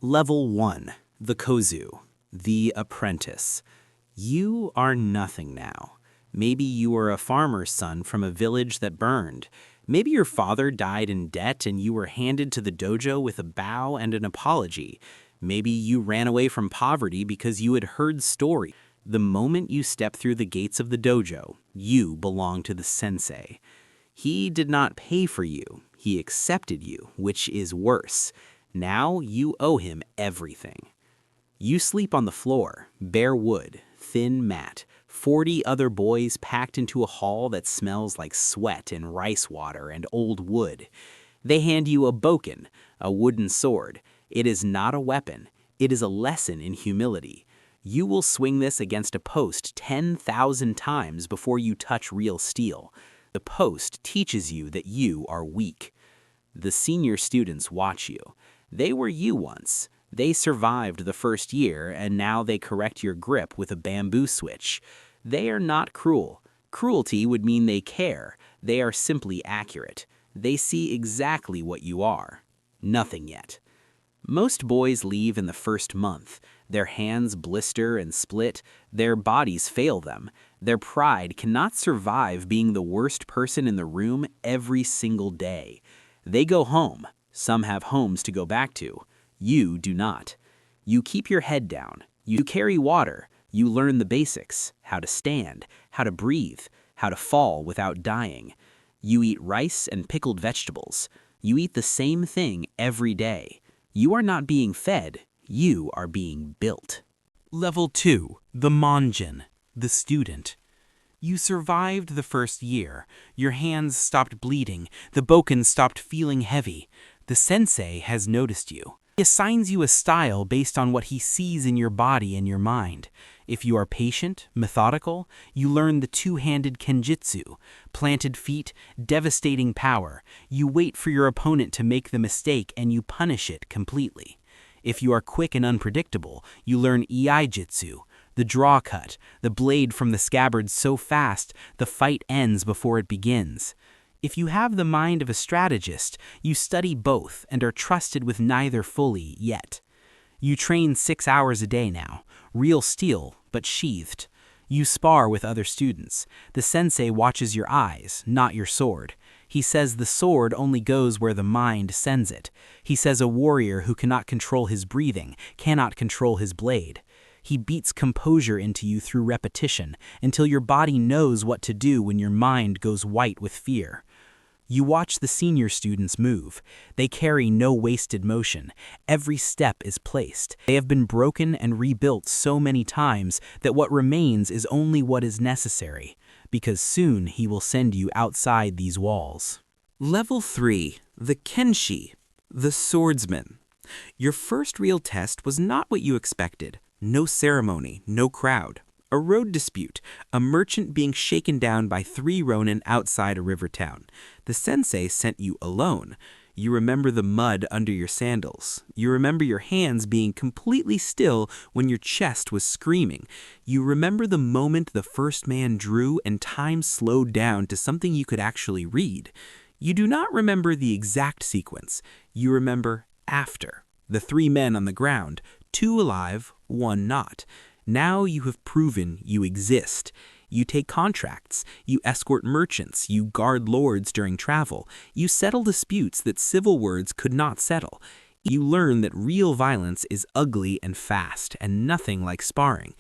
Level 1. The Kozō. The Apprentice. You are nothing now. Maybe you were a farmer's son from a village that burned. Maybe your father died in debt and you were handed to the dojo with a bow and an apology. Maybe you ran away from poverty because you had heard stories. The moment you step through the gates of the dojo, you belong to the sensei. He did not pay for you. He accepted you, which is worse. Now you owe him everything. You sleep on the floor, bare wood, thin mat, 40 other boys packed into a hall that smells like sweat and rice water and old wood. They hand you a bokken, a wooden sword. It is not a weapon. It is a lesson in humility. You will swing this against a post 10,000 times before you touch real steel. The post teaches you that you are weak. The senior students watch you. They were you once. They survived the first year, and now they correct your grip with a bamboo switch. They are not cruel. Cruelty would mean they care. They are simply accurate. They see exactly what you are. Nothing yet. Most boys leave in the first month. Their hands blister and split. Their bodies fail them. Their pride cannot survive being the worst person in the room every single day. They go home. Some have homes to go back to. You do not. You keep your head down. You carry water. You learn the basics, how to stand, how to breathe, how to fall without dying. You eat rice and pickled vegetables. You eat the same thing every day. You are not being fed. You are being built. Level 2. The Monjin. The student. You survived the first year. Your hands stopped bleeding. The bokken stopped feeling heavy. The sensei has noticed you. He assigns you a style based on what he sees in your body and your mind. If you are patient, methodical, you learn the two-handed Kenjutsu, planted feet, devastating power. You wait for your opponent to make the mistake and you punish it completely. If you are quick and unpredictable, you learn Iijitsu, the draw cut, the blade from the scabbard so fast the fight ends before it begins. If you have the mind of a strategist, you study both and are trusted with neither fully yet. You train 6 hours a day now, real steel, but sheathed. You spar with other students. The sensei watches your eyes, not your sword. He says the sword only goes where the mind sends it. He says a warrior who cannot control his breathing cannot control his blade. He beats composure into you through repetition until your body knows what to do when your mind goes white with fear. You watch the senior students move. They carry no wasted motion. Every step is placed. They have been broken and rebuilt so many times that what remains is only what is necessary, because soon he will send you outside these walls. Level 3. The Kenshi. The Swordsman. Your first real test was not what you expected. No ceremony, no crowd. A road dispute, a merchant being shaken down by 3 ronin outside a river town. The sensei sent you alone. You remember the mud under your sandals. You remember your hands being completely still when your chest was screaming. You remember the moment the first man drew and time slowed down to something you could actually read. You do not remember the exact sequence. You remember after. The 3 men on the ground, 2 alive, 1 not. Now you have proven you exist. You take contracts, you escort merchants, you guard lords during travel, you settle disputes that civil words could not settle. You learn that real violence is ugly and fast, and nothing like sparring.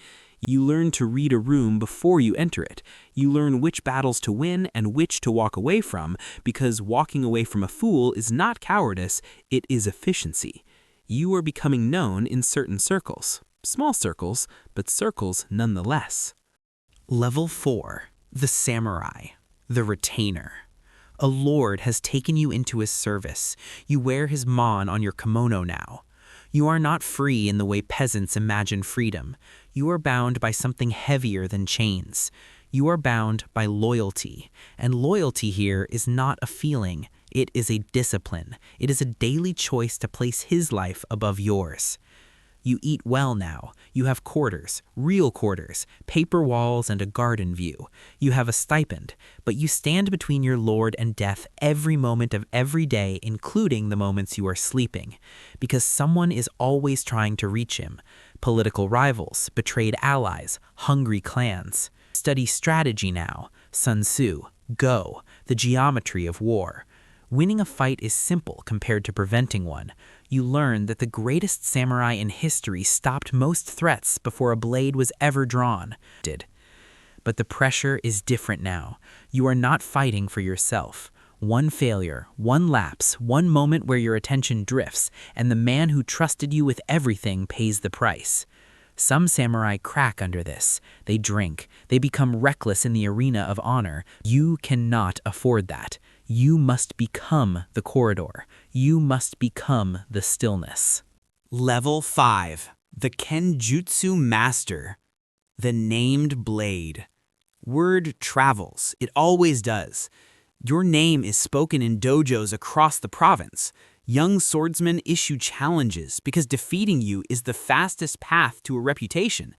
You learn to read a room before you enter it. You learn which battles to win and which to walk away from, because walking away from a fool is not cowardice, it is efficiency. You are becoming known in certain circles. Small circles, but circles nonetheless. Level 4. The Samurai. The Retainer. A lord has taken you into his service. You wear his mon on your kimono now. You are not free in the way peasants imagine freedom. You are bound by something heavier than chains. You are bound by loyalty. And loyalty here is not a feeling. It is a discipline. It is a daily choice to place his life above yours. You eat well now. You have quarters, real quarters, paper walls and a garden view. You have a stipend, but you stand between your lord and death every moment of every day, including the moments you are sleeping, because someone is always trying to reach him. Political rivals, betrayed allies, hungry clans. Study strategy now. Sun Tzu, Go, the geometry of war. Winning a fight is simple compared to preventing one. You learn that the greatest samurai in history stopped most threats before a blade was ever drawn. But the pressure is different now. You are not fighting for yourself. One failure, one lapse, one moment where your attention drifts, and the man who trusted you with everything pays the price. Some samurai crack under this. They drink. They become reckless in the arena of honor. You cannot afford that. You must become the corridor. You must become the stillness. Level 5. The Kenjutsu Master. The Named Blade. Word travels. It always does. Your name is spoken in dojos across the province. Young swordsmen issue challenges because defeating you is the fastest path to a reputation.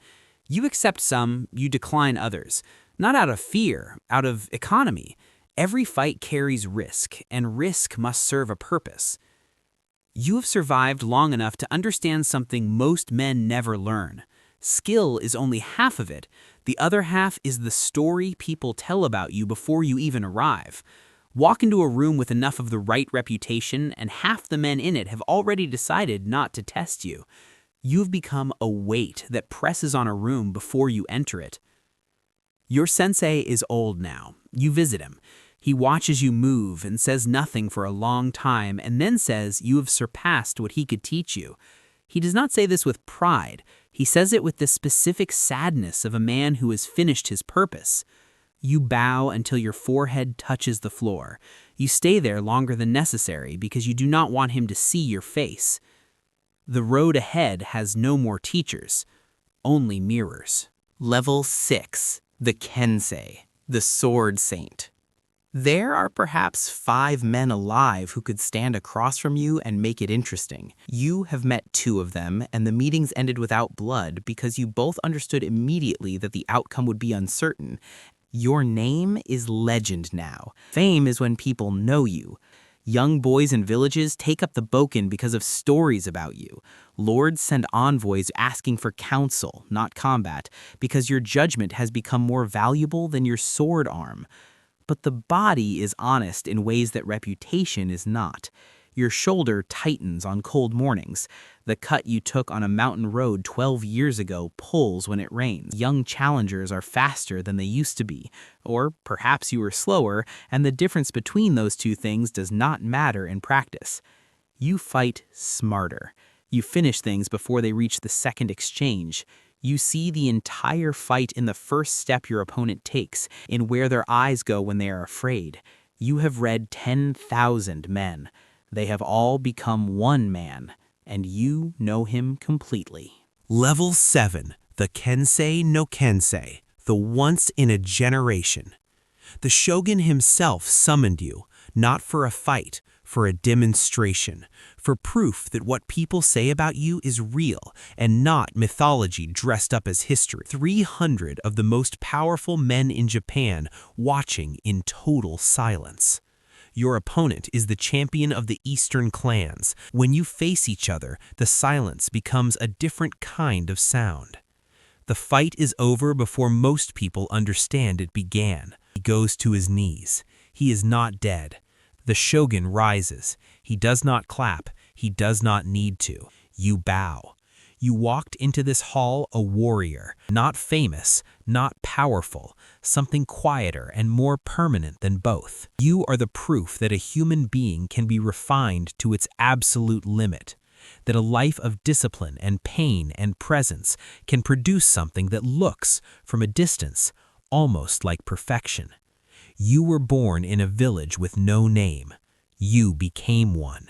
You accept some, you decline others. Not out of fear, out of economy. Every fight carries risk, and risk must serve a purpose. You have survived long enough to understand something most men never learn. Skill is only half of it. The other half is the story people tell about you before you even arrive. Walk into a room with enough of the right reputation, and half the men in it have already decided not to test you. You've become a weight that presses on a room before you enter it. Your sensei is old now. You visit him. He watches you move and says nothing for a long time, and then says you have surpassed what he could teach you. He does not say this with pride. He says it with the specific sadness of a man who has finished his purpose. You bow until your forehead touches the floor. You stay there longer than necessary because you do not want him to see your face. The road ahead has no more teachers, only mirrors. Level 6. The Kensei, the Sword Saint. There are perhaps 5 men alive who could stand across from you and make it interesting. You have met 2 of them, and the meetings ended without blood because you both understood immediately that the outcome would be uncertain. Your name is legend now. Fame is when people know you. Young boys in villages take up the bokken because of stories about you. Lords send envoys asking for counsel, not combat, because your judgment has become more valuable than your sword arm. But the body is honest in ways that reputation is not. Your shoulder tightens on cold mornings. The cut you took on a mountain road 12 years ago pulls when it rains. Young challengers are faster than they used to be. Or perhaps you are slower, and the difference between those two things does not matter in practice. You fight smarter. You finish things before they reach the second exchange. You see the entire fight in the first step your opponent takes, in where their eyes go when they are afraid. You have read 10,000 men. They have all become one man, and you know him completely. Level 7. The Kensei no Kensei, the once in a generation. The shogun himself summoned you, not for a fight, for a demonstration, for proof that what people say about you is real and not mythology dressed up as history. 300 of the most powerful men in Japan watching in total silence. Your opponent is the champion of the Eastern clans. When you face each other, the silence becomes a different kind of sound. The fight is over before most people understand it began. He goes to his knees. He is not dead. The shogun rises. He does not clap. He does not need to. You bow. You walked into this hall a warrior, not famous, not powerful, something quieter and more permanent than both. You are the proof that a human being can be refined to its absolute limit, that a life of discipline and pain and presence can produce something that looks, from a distance, almost like perfection. You were born in a village with no name. You became one.